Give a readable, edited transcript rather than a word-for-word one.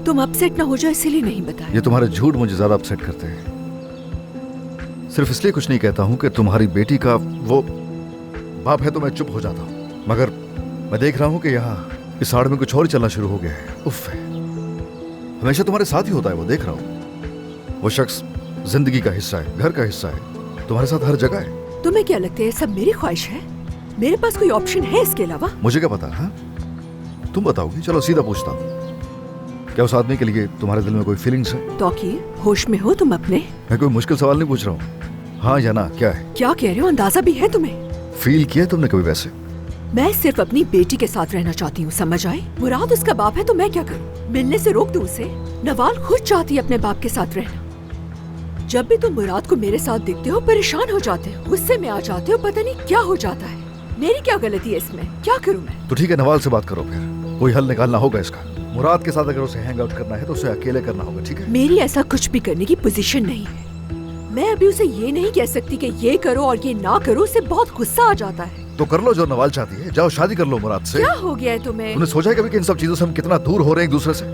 तुम अपसेट ना हो जाए इसलिए नहीं बताया। ये तुम्हारे झूठ मुझे ज्यादा अपसेट करते हैं। सिर्फ इसलिए कुछ नहीं कहता हूं कि तुम्हारी बेटी का वो बाप है तो मैं चुप हो जाता हूं, मगर मैं देख रहा हूं कि यहाँ इस आड़ में कुछ और ही चलना शुरू हो गया है। उफ, हमेशा तुम्हारे साथ ही होता है वो, देख रहा हूं। वो शख्स जिंदगी का हिस्सा है, घर का हिस्सा है, तुम्हारे साथ हर जगह है। तुम्हें क्या लगता है सब मेरी ख्वाहिश है? मेरे पास कोई ऑप्शन है इसके अलावा? मुझे क्या पता? हाँ, तुम बताओगी। चलो सीधा पूछता हूँ, क्या उस आदमी के लिए तुम्हारे दिल में कोई फीलिंग्स है? तौकीर, होश में हो तुम अपने? मैं कोई मुश्किल सवाल नहीं पूछ रहा हूँ, हाँ या ना, क्या है? क्या कह रहे हो? अंदाजा भी है तुम्हें? फील किया तुमने कभी वैसे? मैं सिर्फ अपनी बेटी के साथ रहना चाहती हूँ, समझ आए? मुराद उसका बाप है तो मैं क्या करूँ? मिलने से रोक दूँ उसे? नवाल खुद चाहती है अपने बाप के साथ रहना। जब भी तुम मुराद को मेरे साथ दिखते हो परेशान हो जाते हो, गुस्से में आ जाते हो, पता नहीं क्या हो जाता है। मेरी क्या गलती है इसमें? क्या करूँ मैं? तो ठीक है, नवाल से बात करो, फिर कोई हल निकालना होगा इसका। मुराद के साथ अगर उसे हैंग आउट करना है तो उसे अकेले करना होगा, ठीक है? मेरी ऐसा कुछ भी करने की पोजीशन नहीं है। मैं अभी उसे ये नहीं कह सकती कि ये करो और ये ना करो, उसे बहुत गुस्सा आ जाता है। तो कर लो जो नवाल चाहती है, जाओ शादी कर लो मुराद से। क्या हो गया है तुम्हें? तुमने सोचा है कभी कि इन सब चीजों से हम कितना दूर हो रहे हैं एक दूसरे से?